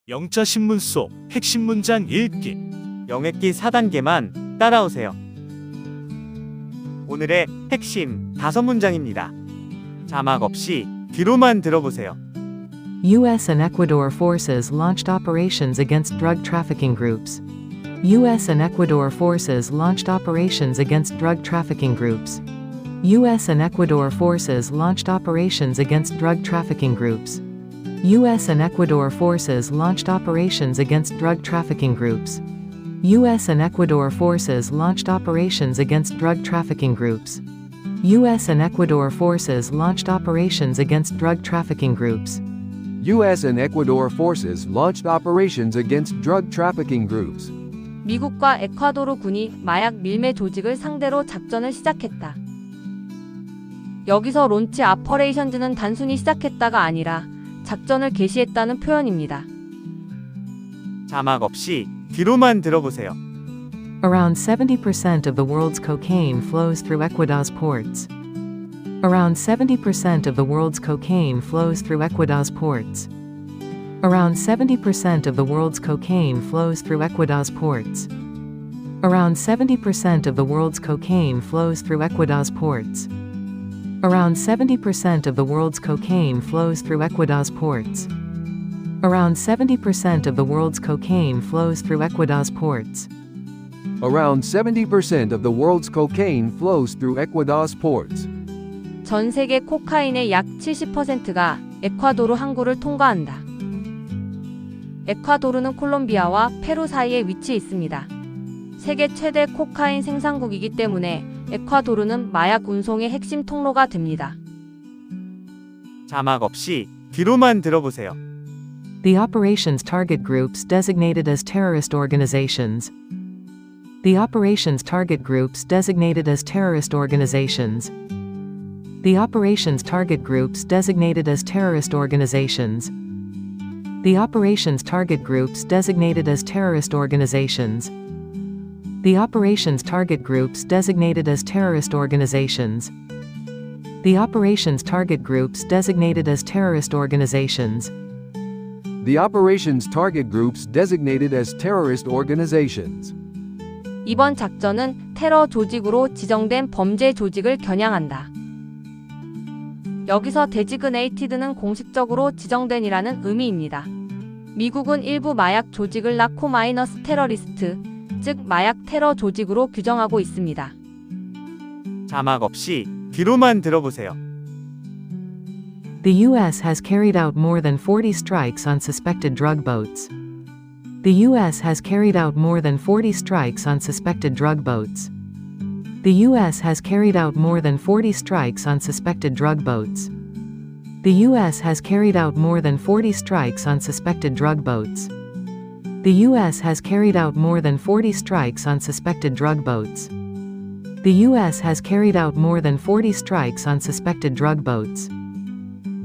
영자 신문 속 핵심 문장 읽기. 영액기 4단계만 따라오세요. 오늘의 핵심 5문장입니다. 자막 없이 귀로만 들어보세요. U.S. and Ecuador forces launched operations against drug trafficking groups. U.S. and Ecuador forces launched operations against drug trafficking groups. U.S. and Ecuador forces launched operations against drug trafficking groups. U.S. and Ecuador forces launched operations against drug trafficking groups. U.S. and Ecuador forces launched operations against drug trafficking groups. U.S. and Ecuador forces launched operations against drug trafficking groups. U.S. and Ecuador forces launched operations against drug trafficking groups. 미국과 에콰도르 군이 마약 밀매 조직을 상대로 작전을 시작했다. 여기서 론치 아퍼레이션즈는 단순히 시작했다가 아니라 작전을 개시했다는 표현입니다. 자막 없이 귀로만 들어보세요. Around 70% of the world's cocaine flows through Ecuador's ports. Around 70% of the world's cocaine flows through Ecuador's ports. Around 70% of the world's cocaine flows through Ecuador's ports. Around 70% of the world's cocaine flows through Ecuador's ports. Around 70% of the world's cocaine flows through Ecuador's ports. Around 70% of the world's cocaine flows through Ecuador's ports. Around 70% of the world's cocaine flows through Ecuador's ports. 전 세계 코카인의 약 70%가 에콰도르 항구를 통과한다. 에콰도르는 콜롬비아와 페루 사이에 위치해 있습니다. 세계 최대 코카인 생산국이기 때문에 에콰도르는 마약 운송의 핵심 통로가 됩니다. 자막 없이 귀로만 들어보세요. The operations target groups designated as terrorist organizations. The operations target groups designated as terrorist organizations. The operations target groups designated as terrorist organizations. The operations target groups designated as terrorist organizations. The operations target groups designated as terrorist organizations. The operations target groups designated as terrorist organizations. The operations target groups designated as terrorist organizations. 이번 작전은 테러 조직으로 지정된 범죄 조직을 겨냥한다. 여기서 데지그네이티드는 공식적으로 지정된이라는 의미입니다. 미국은 일부 마약 조직을 나코마이너스 테러리스트, 즉 마약 테러 조직으로 규정하고 있습니다. 자막 없이 귀로만 들어보세요. The U.S. has carried out more than 40 strikes on suspected drug boats. The U.S. has carried out more than 40 strikes on suspected drug boats. The U.S. has carried out more than 40 strikes on suspected drug boats. The U.S. has carried out more than 40 strikes on suspected drug boats. The U.S. has carried out more than 40 strikes on suspected drug boats. The U.S. has carried out more than 40 strikes on suspected drug boats.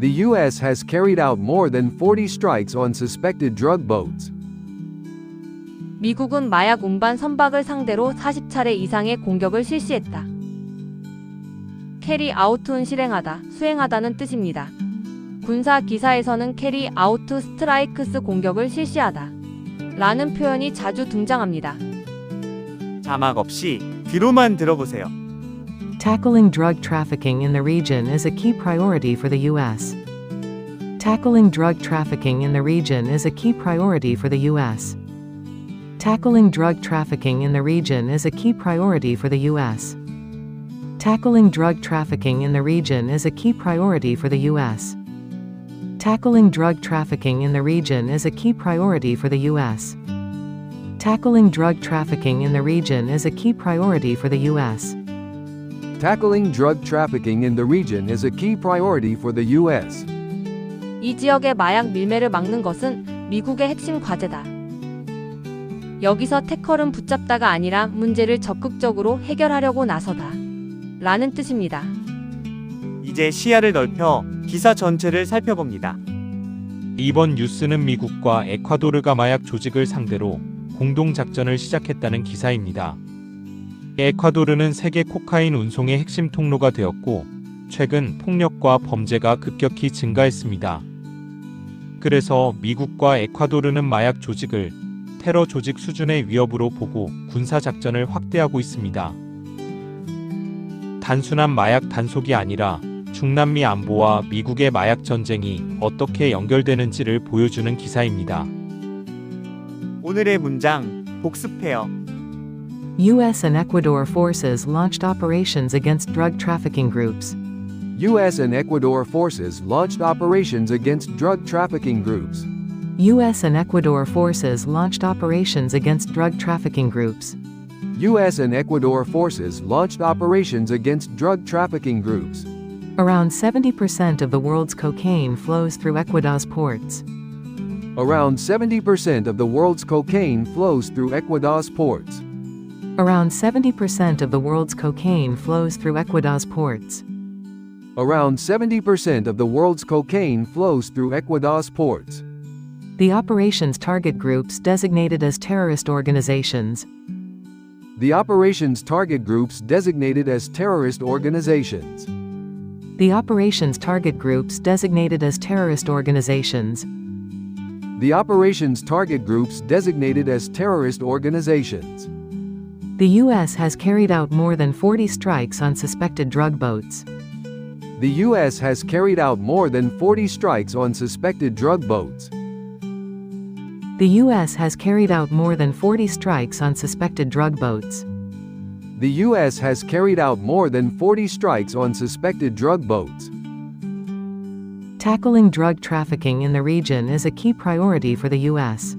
The U.S. has carried out more than 40 strikes on suspected drug boats. 미국은 마약 운반 선박을 상대로 40차례 이상의 공격을 실시했다. 캐리 아웃은 실행하다, 수행하다는 뜻입니다. 군사 기사에서는 캐리 아우트 스트라이크스 공격을 실시하다 라는 표현이 자주 등장합니다. 자막 없이 귀로만 들어보세요. Tackling drug trafficking in the region is a key priority for the U.S. Tackling drug trafficking in the region is a key priority for the U.S. Tackling drug trafficking in the region is a key priority for the U.S. Tackling drug trafficking in the region is a key priority for the U.S. Tackling drug trafficking in the region is a key priority for the U.S. Tackling drug trafficking in the region is a key priority for the U.S. Tackling drug trafficking in the region is a key priority for the U.S. 이 지역의 마약 밀매를 막는 것은 미국의 핵심 과제다. 여기서 태클은 붙잡다가 아니라 문제를 적극적으로 해결하려고 나서다 라는 뜻입니다. 이제 시야를 넓혀 기사 전체를 살펴봅니다. 이번 뉴스는 미국과 에콰도르가 마약 조직을 상대로 공동작전을 시작했다는 기사입니다. 에콰도르는 세계 코카인 운송의 핵심 통로가 되었고 최근 폭력과 범죄가 급격히 증가했습니다. 그래서 미국과 에콰도르는 마약 조직을 테러 조직 수준의 위협으로 보고 군사 작전을 확대하고 있습니다. 단순한 마약 단속이 아니라 중남미 안보와 미국의 마약 전쟁이 어떻게 연결되는지를 보여주는 기사입니다. 오늘의 문장 복습해요. U.S. and Ecuador forces launched operations against drug trafficking groups. U.S. and Ecuador forces launched operations against drug trafficking groups. U.S. and Ecuador forces launched operations against drug trafficking groups. U.S. and Ecuador forces launched operations against drug trafficking groups. Around 70% of the world's cocaine flows through Ecuador's ports. Around 70% of the world's cocaine flows through Ecuador's ports. Around 70% of the world's cocaine flows through Ecuador's ports. Around 70% of the world's cocaine flows through Ecuador's ports. The operations target groups designated as terrorist organizations. The operations target groups designated as terrorist organizations. The operations target groups designated as terrorist organizations. The operations target groups designated as terrorist organizations. The U.S. has carried out more than 40 strikes on suspected drug boats. The U.S. has carried out more than 40 strikes on suspected drug boats. The U.S. has carried out more than 40 strikes on suspected drug boats. The U.S. has carried out more than 40 strikes on suspected drug boats. Tackling drug trafficking in the region is a key priority for the U.S.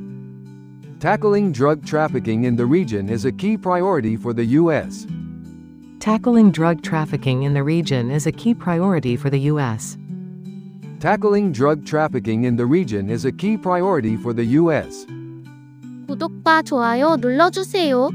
Tackling drug trafficking in the region is a key priority for the U.S. Tackling drug trafficking in the region is a key priority for the U.S. Tackling drug trafficking in the region is a key priority for the U.S. 구독과 좋아요 눌러주세요.